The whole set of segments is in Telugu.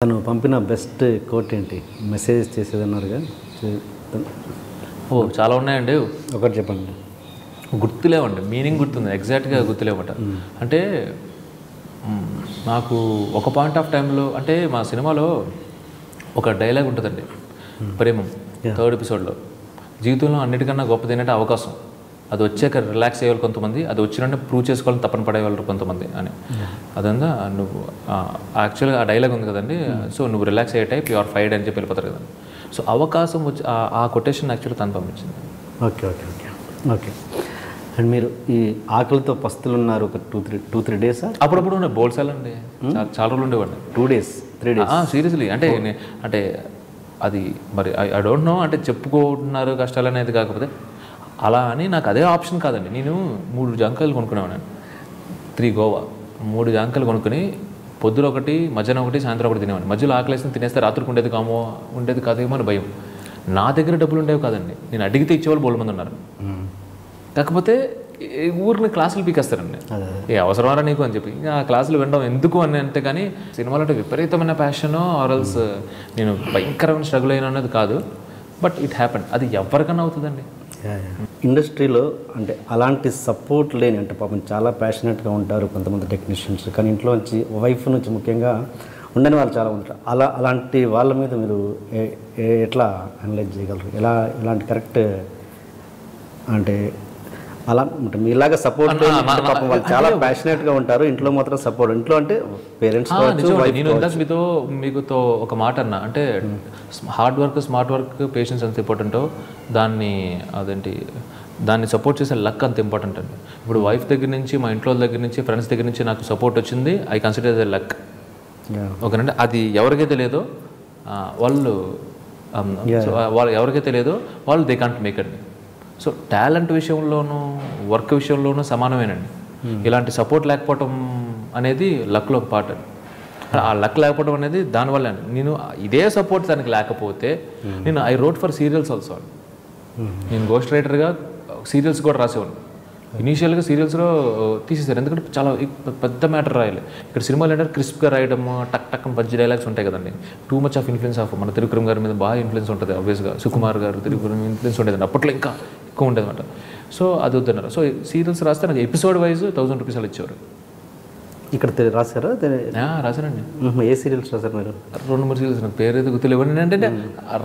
తను పంపిన బెస్ట్ కోట్ ఏంటి? మెసేజ్ చేసేదన్నారుగా. చాలా ఉన్నాయండి. ఒకటి చెప్పండి. గుర్తులేవండి, మీనింగ్ గుర్తుంది, ఎగ్జాక్ట్గా గుర్తులేవట. అంటే నాకు ఒక పాయింట్ ఆఫ్ టైంలో, అంటే మా సినిమాలో ఒక డైలాగ్ ఉంటుందండి, ప్రేమం 3rd ఎపిసోడ్లో, జీవితంలో అన్నిటికన్నా గొప్పది ఏంటంటే అవకాశం. అది వచ్చాక రిలాక్స్ అయ్యేవాళ్ళు కొంతమంది, అది వచ్చినట్టు ప్రూవ్ చేసుకోవాలని తప్పని పడేవాళ్ళు కొంతమంది అని. అదంతా నువ్వు యాక్చువల్గా ఆ డైలాగ్ ఉంది కదండి. సో నువ్వు రిలాక్స్ అయ్యే టైప్ యు ఆర్ ఫైడ్ అని చెప్పి వెళ్ళిపోతారు కదండి. సో అవకాశం వచ్చి ఆ కొటేషన్ యాక్చువల్గా తను పంపించింది. Okay okay okay okay and మీరు ఈ ఆకలితో పస్తులు ఉన్నారు ఒక 2-3 డేస్? అప్పుడప్పుడు బోల్సాలు అండి, చాలా రోజులు ఉండేవాడిని. 2 days 3 days సీరియస్లీ. అంటే అది మరి ఐ డోంట్ నో, అంటే చెప్పుకుంటున్నారు కష్టాలు అనేది. కాకపోతే అలా అని నాకు అదే ఆప్షన్ కాదండి. నేను 3 జాంకాయలు కొనుక్కునేవాడిని, 3 గోవా, 3 జాంకాయలు కొనుక్కొని పొద్దున ఒకటి, మధ్యాహ్నం ఒకటి, సాయంత్రం ఒకటి తినేవాడిని. మధ్యలో ఆకలేసి తినేస్తే రాత్రికి ఉండేది కాదేమో అని భయం. నా దగ్గర డబ్బులు ఉండేవి కాదండి, నేను అడిగితే ఇచ్చేవాళ్ళు బోల్డ్ మంది ఉన్నారు. కాకపోతే ఊరిని క్లాసులు పీకేస్తారండి, ఏ అవసరమారా నీకు అని చెప్పి. ఆ క్లాసులు వినడం ఎందుకు అని అంటే, కానీ సినిమాలో అంటే విపరీతమైన ప్యాషను ఆర్ఎల్స్ నేను భయంకరమైన స్ట్రగుల్ అయినా అనేది కాదు. But it happen. అది ఎవరికన్నా అవుతుందండి ఇండస్ట్రీలో. అంటే అలాంటి సపోర్ట్ లేని, అంటే పాపం చాలా ప్యాషనెట్గా ఉంటారు కొంతమంది టెక్నీషియన్స్, కానీ ఇంట్లో నుంచి వైఫ్ నుంచి ముఖ్యంగా ఉండని వాళ్ళు చాలా ఉంటారు. అలాంటి వాళ్ళ మీద మీరు ఎట్లా అనలైజ్ చేయగలరు? ఇలాంటి కరెక్ట్ అంటే అలా అంటే మీలాగా సపోర్ట్ పాపం వాళ్ళు చాలా ప్యాషనెట్గా ఉంటారు, ఇంట్లో మాత్రం సపోర్ట్. ఇంట్లో అంటే పేరెంట్స్. నేను మీతో ఒక మాట అన్నా, అంటే hard work, smart work, patience ఎంత ఇంపార్టెంటో దాన్ని సపోర్ట్ చేసే లక్ అంత ఇంపార్టెంట్ అండి. ఇప్పుడు వైఫ్ దగ్గర నుంచి, మా ఇంట్లో దగ్గర నుంచి, ఫ్రెండ్స్ దగ్గర నుంచి నాకు సపోర్ట్ వచ్చింది. I consider the luck. ఓకేనండి. అది ఎవరికైతే లేదో వాళ్ళు ఎవరికైతే లేదో వాళ్ళు దే కాంట్ మేక్ అండి. సో టాలెంట్ విషయంలోనూ వర్క్ విషయంలోనూ సమానమేనండి. ఇలాంటి సపోర్ట్ లేకపోవటం అనేది లక్లో ఒక పార్ట్ అండి. ఆ లక్ లేకపోవడం అనేది దానివల్ల అండి. నేను ఇదే సపోర్ట్ దానికి లేకపోతే నేను I wrote for serials also అండి. నేను గోస్ట్ రైటర్గా సీరియల్స్ కూడా రాసేవాడిని. ఇనీషియల్గా సీరియల్స్లో తీసేసారు, ఎందుకంటే చాలా పెద్ద మ్యాటర్ రాయాలి. ఇక్కడ సినిమాలు ఏంటంటే క్రిస్ప్గా రాయడం, టక్ టక్ మంచి డైలాగ్స్ ఉంటాయి కదండి. Too much of influence of మన త్రివిక్రమ్ గారి మీద బాగా ఇన్ఫ్లుయెన్స్ ఉంటుంది ఆబ్వియస్గా. సుకుమార్ గారు, త్రివిక్రమ్ ఇన్ఫ్లుయెన్స్ ఉండేదండి, అప్పట్లో ఇంకా ఎక్కువ ఉండేది అనమాట. సో అది వద్దన్నారు. సో సీరియల్స్ రాస్తే నాకు ఎపిసోడ్ వైజ్ 1000 రూపీస్ అలా ఇచ్చేవారు. ఇక్కడ రాశారా? రాశానండి. ఏ సీరియల్స్ రాశారు మీరు? 2-3 సీరియల్స్, నాకు పేరు అయితే గుర్తులేవు. ఏంటంటే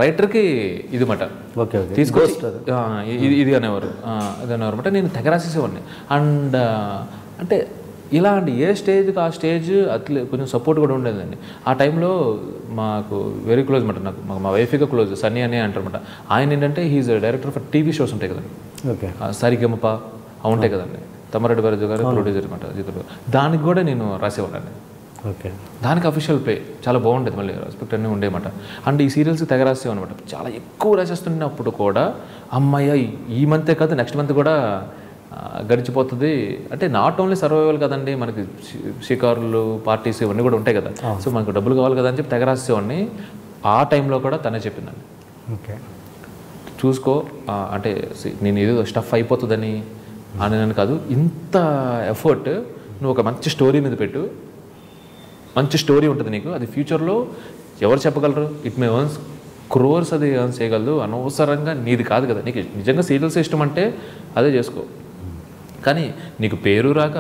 రైటర్కి ఇది మాట తీసుకొచ్చి ఇది అనేవారు, ఇది అనేవారు అనమాట. నేను తెగ రాసేసేవాడిని. అండ్ అంటే ఇలాంటి ఏ స్టేజ్కి ఆ స్టేజ్ అట్లే కొంచెం సపోర్ట్ కూడా ఉండేదండి. ఆ టైంలో మాకు వెరీ క్లోజ్ అనమాట, నాకు మా వైఫ్గా క్లోజ్, సన్నీ అనే అంటారనమాట. ఆయన ఏంటంటే he is director for TV shows ఉంటాయి కదండి, సరిగమప అవి ఉంటాయి కదండి. తమ్మారెడ్డి బాలాజీ గారు ప్రొడ్యూసర్ అనమాట, జీతులు. దానికి కూడా నేను రాసేవాడిని. ఓకే. దానికి అఫీషియల్ పే చాలా బాగుండేది, మళ్ళీ రెస్పెక్ట్ అన్నీ ఉండేమాట. అండ్ ఈ సీరియల్స్కి తెగ రాసేవన్నమాట. చాలా ఎక్కువ రాసేస్తున్నప్పుడు కూడా అమ్మాయి ఈ మంతే కాదు నెక్స్ట్ మంత్ కూడా గడిచిపోతుంది. అంటే నాట్ ఓన్లీ సర్వైవల్ కదండి, మనకి షికారులు, పార్టీస్ ఇవన్నీ కూడా ఉంటాయి కదా. సో మనకు డబ్బులు కావాలి కదా అని చెప్పి తెగ రాసేవాడిని. ఆ టైంలో కూడా తనే చెప్పిందండి, ఓకే చూసుకో, అంటే నేను ఏదో స్టఫ్ అయిపోతుందని అని నేను కాదు, ఇంత ఎఫర్ట్ నువ్వు ఒక మంచి స్టోరీ మీద పెట్టు, మంచి స్టోరీ ఉంటుంది నీకు, అది ఫ్యూచర్లో ఎవరు చెప్పగలరు, ఇట్ మే ఎర్న్స్ క్రోర్స్, అది ఎర్న్స్ చేయగలదు, అనవసరంగా నీది కాదు కదా. నీకు నిజంగా సీరియల్స్ ఇష్టం అంటే అదే చేసుకో, కానీ నీకు పేరు రాక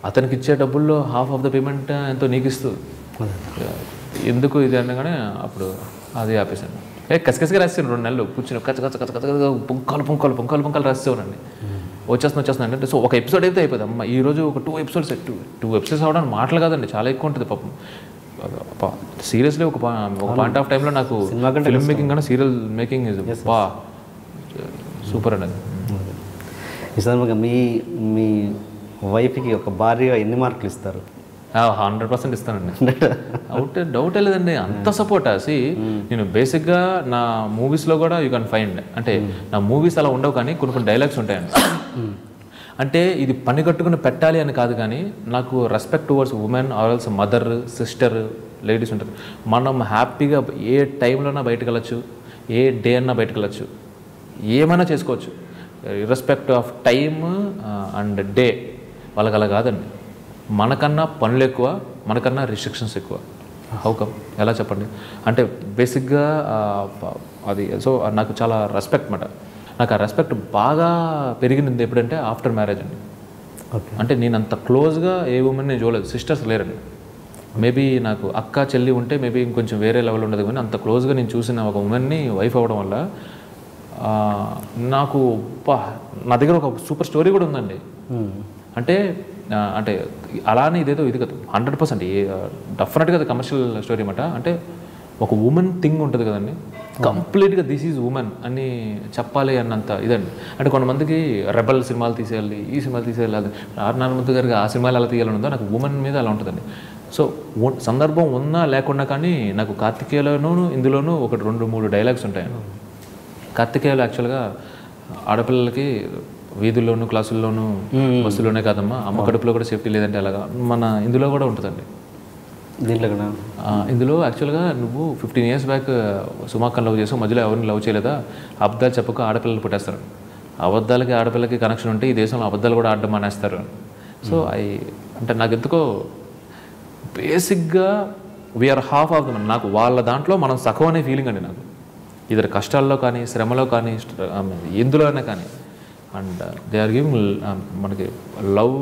అతనికి ఇచ్చే డబ్బుల్లో హాఫ్ ఆఫ్ ద పేమెంట్ ఎంతో నీకు ఇస్తూ ఎందుకు ఇది అనగానే అప్పుడు అది ఆపేసాను. కసకసగా రాస్తాను 2 నెలలు కూర్చుని కచ్చ పుంకాలు రాసేవానండి. వచ్చేస్తుంది అంటే. సో ఒక ఎపిసోడ్ అయితే అయిపోయింది. అమ్మ ఈరోజు ఒక 2 ఎపిసోడ్స్ అవడానికి మాటలు కాదండి, చాలా ఎక్కువ ఉంటుంది పాపం. సీరియస్లీ ఒక పాయింట్ ఆఫ్ టైంలో నాకు ఫిల్మ్ మేకింగ్ కన్నా సీరియల్ మేకింగ్ ఇస్ బా సూపర్ అండి. నిజంగా మీ వైఫ్కి ఒక భార్య ఎన్ని మార్కులు ఇస్తారు? 100% ఇస్తానండి, డౌట్ లేదండి. అంత సపోర్ట్ నేను బేసిక్గా నా మూవీస్లో కూడా యూ కెన్ ఫైండ్, అంటే నా మూవీస్ అలా ఉండవు కానీ కొన్ని డైలాగ్స్ ఉంటాయండి. అంటే ఇది పని కట్టుకుని పెట్టాలి అని కాదు, కానీ నాకు respect towards women or else mother, sister, ladies ఉంటారు. మనం హ్యాపీగా ఏ టైంలోనా బయటకు వెళ్ళచ్చు, ఏ డే అన్నా బయటకు వెళ్ళచ్చు, ఏమైనా చేసుకోవచ్చు, ఇర్రెస్పెక్ట్ ఆఫ్ టైమ్ అండ్ డే. వాళ్ళకి అలా కాదండి, మనకన్నా పనులు ఎక్కువ, మనకన్నా రిస్ట్రిక్షన్స్ ఎక్కువ. హౌ కమ్, ఎలా చెప్పండి? అంటే బేసిక్గా అది సో నాకు చాలా రెస్పెక్ట్ అన్నమాట. నాకు ఆ రెస్పెక్ట్ బాగా పెరిగింది ఎప్పుడంటే ఆఫ్టర్ మ్యారేజ్ అండి. ఓకే. అంటే నేను అంత క్లోజ్గా ఏ ఉమెన్ నేను చూడలేదు. సిస్టర్స్ లేరండి. మేబీ నాకు అక్క చెల్లి ఉంటే మేబీ ఇంకొంచెం వేరే లెవెల్ ఉండదు, కానీ అంత క్లోజ్గా నేను చూసిన ఒక ఉమెన్ని వైఫ్ అవ్వడం వల్ల నాకు నా దగ్గర ఒక సూపర్ స్టోరీ కూడా ఉందండి. అంటే అంటే అలానే ఇదేదో ఇది కదా 100% డెఫినెట్గా అది కమర్షియల్ స్టోరీ అన్నమాట. అంటే ఒక ఉమెన్ థింగ్ ఉంటుంది కదండి, కంప్లీట్గా దిస్ ఈజ్ ఉమెన్ అని చెప్పాలి అన్నంత ఇదండి. అంటే కొంతమందికి రెబల్ సినిమాలు తీసేయాలి, ఈ సినిమాలు తీసేయాలి, ఆర్ నారాయణమూర్తి గారికి ఆ సినిమాలు ఎలా తీయాలని ఉందో నాకు ఉమెన్ మీద అలా ఉంటుందండి. సో సందర్భం ఉన్నా లేకుండా కానీ నాకు కార్తికేయలోనూ ఇందులోనూ 1-2-3 డైలాగ్స్ ఉంటాయండి. కార్తికేయలో యాక్చువల్గా ఆడపిల్లలకి వీధుల్లోనూ క్లాసుల్లోనూ బస్సులోనే కాదమ్మా, అమ్మ కడుపులో కూడా సేఫ్టీ లేదంటే అలాగా మన ఇందులో కూడా ఉంటుందండి. దీంట్లో కూడా ఇందులో యాక్చువల్గా నువ్వు 15 years బ్యాక్ సుమాక్కని లవ్ చేసావు, మధ్యలో ఎవరిని లవ్ చేయలేదా, అబద్ధాలు చెప్పక ఆడపిల్లలు పుట్టేస్తారు. అబద్ధాలకి ఆడపిల్లకి కనెక్షన్ ఉంటే ఈ దేశంలో అబద్ధాలు కూడా ఆడడం మానేస్తారు. సో అంటే నాకు ఎందుకో బేసిక్గా we are half of the Mann. నాకు వాళ్ళ దాంట్లో మనం సగం అనే ఫీలింగ్ అండి నాకు. ఇద్దరు కష్టాల్లో కానీ శ్రమలో కానీ ఎందులో అయినా కానీ. అండ్ దే ఆర్ గివింగ్ మనకి లవ్,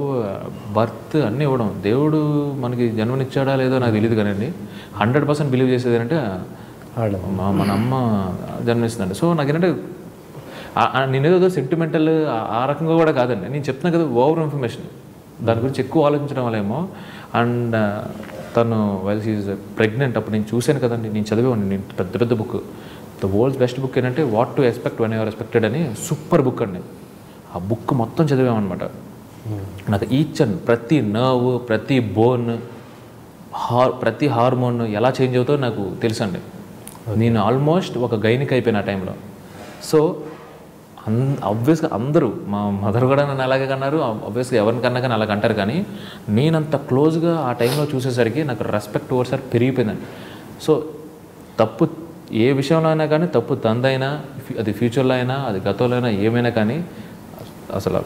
బర్త్ అన్నీ ఇవ్వడం. దేవుడు మనకి జన్మనిచ్చాడా లేదో నాకు తెలియదు కానండి, 100% బిలీవ్ చేసేది ఏంటంటే మన అమ్మ జన్మనిస్తుందండి. సో నాకేంటంటే నేనేదో సెంటిమెంటల్ ఆ రకంగా కూడా కాదండి, నేను చెప్తున్నా కదా ఓవర్ ఇన్ఫర్మేషన్, దాని గురించి ఎక్కువ ఆలోచించడం వల్ల ఏమో. అండ్ తను వైల్ షీఈస్ ప్రెగ్నెంట్ అప్పుడు నేను చూశాను కదండి, నేను చదివాను, నేను పెద్ద book, the world's best book ఏంటంటే what to expect when you're expected అని సూపర్ బుక్ అండి. ఆ బుక్ మొత్తం చదివామన్నమాట. నాకు ఈచ్ అండ్ ప్రతి నర్వ్, ప్రతి బోన్, ప్రతి హార్మోన్ ఎలా చేంజ్ అవుతుందో నాకు తెలుసండి. నేను ఆల్మోస్ట్ ఒక గైనిక్ అయిపోయిన ఆ టైంలో. సో ఆబ్వియస్గా అందరూ, మా మదర్ కూడా నన్ను అలాగే కన్నారు, ఆబ్వియస్గా ఎవరిని కన్నా కానీ అలాగ అంటారు, కానీ నేనంత క్లోజ్గా ఆ టైంలో చూసేసరికి నాకు రెస్పెక్ట్ ఓవర్సారి పెరిగిపోయిందండి. సో తప్పు ఏ విషయంలో అయినా కానీ, తప్పు తందైనా, అది ఫ్యూచర్లో అయినా, అది గతంలో అయినా, ఏమైనా కానీ అసలు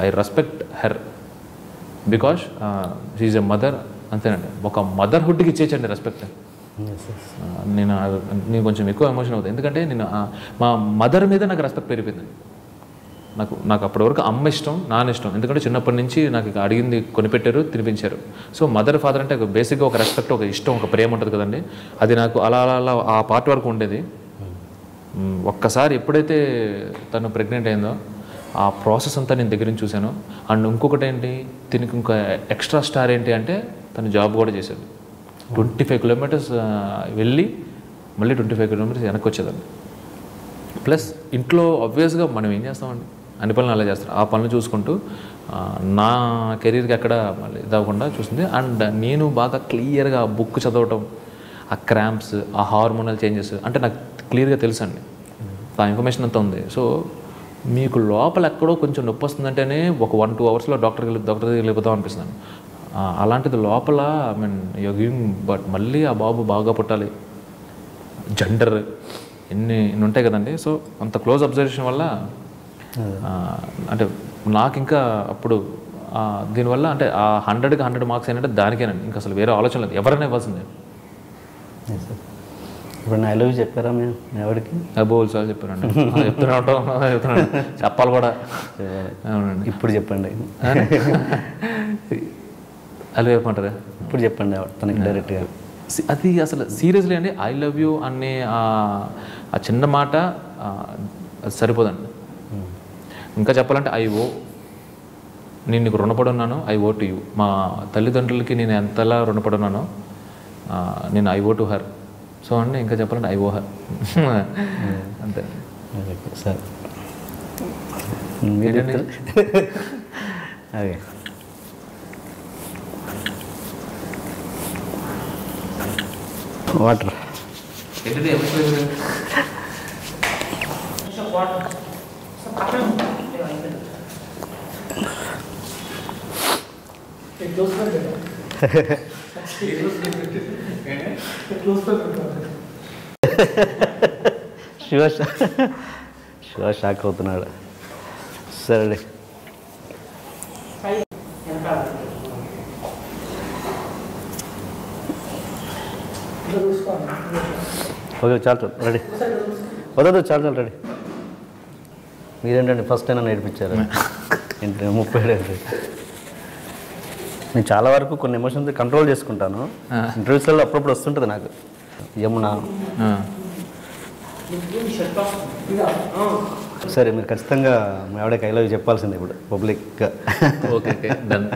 I respect her because she is a mother. అంతేనండి, ఒక మదర్హుడ్కి ఇచ్చేయచ్చండి రెస్పెక్ట్. నేను కొంచెం ఎక్కువ ఎమోషన్ అవుతుంది, ఎందుకంటే నేను మా మదర్ మీద నాకు రెస్పెక్ట్ పెరిగిపోయింది. నాకు అప్పటి వరకు అమ్మ ఇష్టం, నాన్న ఇష్టం, ఎందుకంటే చిన్నప్పటి నుంచి నాకు అడిగింది కొనిపెట్టారు, తినిపించారు. సో మదర్ ఫాదర్ అంటే బేసిక్గా ఒక రెస్పెక్ట్, ఒక ఇష్టం, ఒక ప్రేమ ఉంటుంది కదండి, అది నాకు అలా అలా ఆ పార్ట్ వరకు ఉండేది. ఒక్కసారి ఎప్పుడైతే తను ప్రెగ్నెంట్ అయిందో ఆ ప్రాసెస్ అంతా నేను దగ్గర నుంచి చూశాను. అండ్ ఇంకొకటి ఏంటి, దీనికి ఇంకా ఎక్స్ట్రా స్టార్ ఏంటి అంటే తను జాబ్ కూడా చేశాడు. 25 kilometers వెళ్ళి మళ్ళీ 25 kilometers వెనక్కి వచ్చేదండి. ప్లస్ ఇంట్లో ఆబ్వియస్గా మనం ఏం చేస్తామండి, అన్ని పనులు అలా చేస్తారు. ఆ పనులు చూసుకుంటూ నా కెరీర్కి ఎక్కడ మళ్ళీ ఇదవ్వకుండా చూసింది. అండ్ నేను బాగా క్లియర్గా ఆ బుక్ చదవటం, ఆ క్రాంప్స్, ఆ హార్మోనల్ చేంజెస్ అంటే నాకు క్లియర్గా తెలుసండి, ఆ ఇన్ఫర్మేషన్ అంతా ఉంది. సో మీకు లోపల ఎక్కడో కొంచెం నొప్పి వస్తుందంటేనే ఒక 1-2 hours డాక్టర్ దగ్గరికి వెళ్ళిపోతాం అనిపిస్తుంది. అలాంటిది లోపల I mean you're giving, but మళ్ళీ ఆ బాబు బాగా పుట్టాలి, జెండర్ ఎన్ని ఉంటాయి కదండి. సో అంత క్లోజ్ అబ్జర్వేషన్ వల్ల అంటే నాకు ఇంకా అప్పుడు దీనివల్ల అంటే ఆ 100కి 100 మార్క్స్ ఏంటంటే దానికేనండి, ఇంకా అసలు వేరే ఆలోచన లేదు, ఎవరైనా ఇవ్వాల్సిందే. ఇప్పుడు ఐ లవ్ యూ చెప్పారా మేము ఎవరికి? బోల్ సార్ చెప్పానండి, చెప్తున్నాను, చెప్పాలి కూడా. అవునండి, ఇప్పుడు చెప్పండి. అలా చెప్పమంటారా? ఇప్పుడు చెప్పండి తనకి డైరెక్ట్గా. అది అసలు సీరియస్లీ అండి, ఐ లవ్ యూ అనే ఆ చిన్న మాట అది సరిపోదండి. ఇంకా చెప్పాలంటే నేను నీకు రుణపడి ఉన్నాను, ఐ ఓ టు యూ. మా తల్లిదండ్రులకి నేను ఎంతలా రుణపడి ఉన్నానో నేను I owe to her. So అండి ఇంకా చెప్పాలంటే ఐ ఓ హర్ అంతే. సార్ అదే వాటర్ శివ షాక్ అవుతున్నాడు. సరే ఓకే చాలు రెడీ వదదు చాలు రెడీ. మీరేంటండి ఫస్ట్ అయినా నేర్పించారు ఏంటి 37 ఏళ్ళు. నేను చాలా వరకు కొన్ని ఎమోషన్స్ కంట్రోల్ చేసుకుంటాను. ఇంటర్వ్యూస్లో అప్పుడప్పుడు వస్తుంటుంది నాకు. యమున సరే మీరు ఖచ్చితంగా మా ఆవిడకి ఐ లవ్ యూ చెప్పాల్సిందే ఇప్పుడు పబ్లిక్గా. Okay okay done.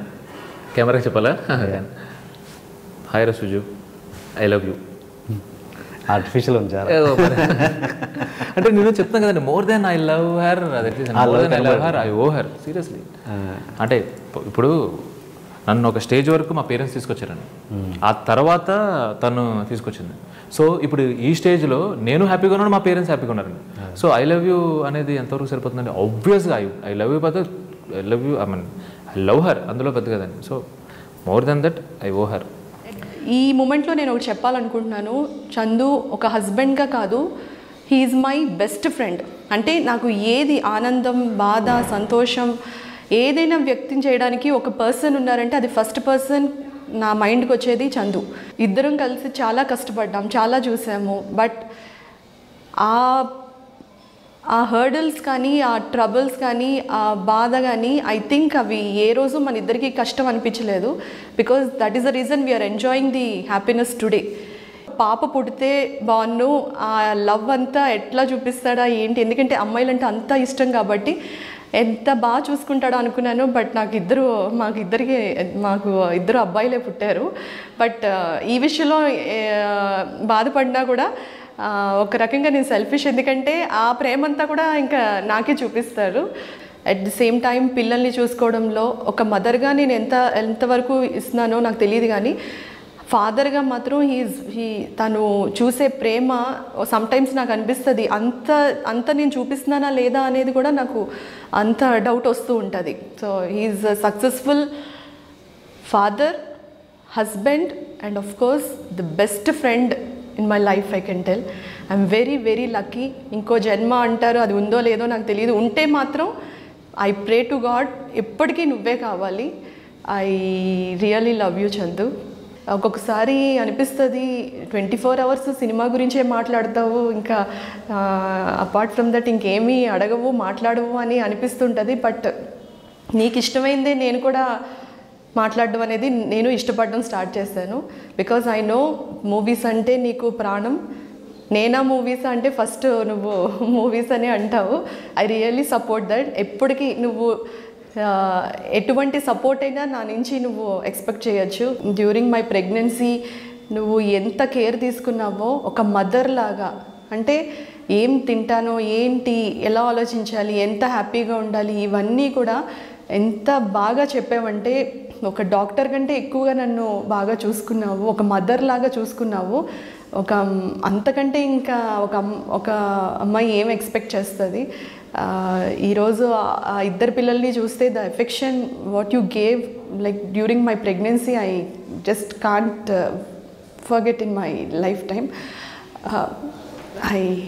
కెమెరాకి చెప్పాలా? హాయ్ రసుజు, ఐ లవ్ యూ. ఆర్టిఫిషియల్ ఉంది చాలా. అంటే నేను చెప్తాను కదండి, more than I love her, more than I love her I owe her seriously. అంటే ఇప్పుడు నన్ను ఒక స్టేజ్ వరకు మా పేరెంట్స్ తీసుకొచ్చారండి, ఆ తర్వాత తను తీసుకొచ్చింది. సో ఇప్పుడు ఈ స్టేజ్లో నేను హ్యాపీగా ఉన్నాను, మా పేరెంట్స్ హ్యాపీగా ఉన్నారండి. సో ఐ లవ్ యూ అనేది ఎంతవరకు సరిపోతుందండి? ఆబ్వియస్గా ఐ లవ్ యూ పెద్ద I love you I mean I love her అందులో పెద్ద కదండి. So more than that I owe her. ఈ మూమెంట్లో నేను ఒకటి చెప్పాలనుకుంటున్నాను. చందు ఒక హస్బెండ్గా కాదు, హీఈస్ మై బెస్ట్ ఫ్రెండ్. అంటే నాకు ఏది ఆనందం, బాధ, సంతోషం ఏదైనా వ్యక్తం చేయడానికి ఒక పర్సన్ ఉన్నారంటే అది ఫస్ట్ పర్సన్ నా మైండ్కి వచ్చేది చందు. ఇద్దరం కలిసి చాలా కష్టపడ్డాం, చాలా చూసాము. బట్ ఆ హర్డల్స్ కానీ, ఆ ట్రబుల్స్ కానీ, ఆ బాధ కానీ ఐ థింక్ అవి ఏ రోజు మన ఇద్దరికి కష్టం అనిపించలేదు. Because that is the reason we are enjoying the happiness today. పాప పుడితే బాగున్ను, ఆ లవ్ అంతా ఎట్లా చూపిస్తాడా ఏంటి, ఎందుకంటే అమ్మాయిలంటే అంత ఇష్టం కాబట్టి ఎంత బాగా చూసుకుంటాడో అనుకున్నాను. బట్ మాకు ఇద్దరు అబ్బాయిలే పుట్టారు. బట్ ఈ విషయంలో బాధపడినా కూడా ఒక రకంగా నేను సెల్ఫిష్, ఎందుకంటే ఆ ప్రేమంతా కూడా ఇంకా నాకే చూపిస్తారు. అట్ ది సేమ్ టైం పిల్లల్ని చూసుకోవడంలో ఒక మదర్గా నేను ఎంతవరకు ఇస్తున్నానో నాకు తెలియదు, కానీ ఫాదర్గా మాత్రం తను చూసే ప్రేమ సమ్టైమ్స్ నాకు అనిపిస్తుంది అంత నేను చూపిస్తున్నానా లేదా అనేది కూడా నాకు అంత డౌట్ వస్తూ ఉంటుంది. So he is a successful father, husband and of course the best friend in my life. I can tell I'm very very lucky. ఇంకో జన్మ అంటారు, అది ఉందో లేదో నాకు తెలియదు. ఉంటే మాత్రం ఐ ప్రే టు గాడ్ ఎప్పటికీ నువ్వే కావాలి. I really love you Chandu. ఒక్కొక్కసారి అనిపిస్తుంది 24 hours సినిమా గురించే మాట్లాడతావు, ఇంకా అపార్ట్ ఫ్రమ్ దట్ ఇంకేమీ అడగవు, మాట్లాడవు అని అనిపిస్తుంటుంది. బట్ నీకు ఇష్టమైందే నేను కూడా మాట్లాడడం అనేది నేను ఇష్టపడడం స్టార్ట్ చేశాను. బికాజ్ ఐ నో మూవీస్ అంటే నీకు ప్రాణం. నేనా మూవీస్ అంటే ఫస్ట్ నువ్వు మూవీస్ అని అంటావు. I really support that. ఎప్పటికీ నువ్వు ఎటువంటి సపోర్ట్ అయినా నా నుంచి నువ్వు ఎక్స్పెక్ట్ చేయొచ్చు. డ్యూరింగ్ మై ప్రెగ్నెన్సీ నువ్వు ఎంత కేర్ తీసుకున్నావో ఒక మదర్ లాగా, అంటే ఏం తింటానో ఏంటి, ఎలా ఆలోచించాలి, ఎంత హ్యాపీగా ఉండాలి, ఇవన్నీ కూడా ఎంత బాగా చెప్పావంటే ఒక డాక్టర్ కంటే ఎక్కువగా నన్ను బాగా చూసుకున్నావు, ఒక మదర్ లాగా చూసుకున్నావు. అంతకంటే ఇంకా ఒక అమ్మాయి ఏం ఎక్స్పెక్ట్ చేస్తుంది. ఈరోజు ఆ ఇద్దరు పిల్లల్ని చూస్తే the affection what you gave like during my pregnancy I just can't forget in my life time.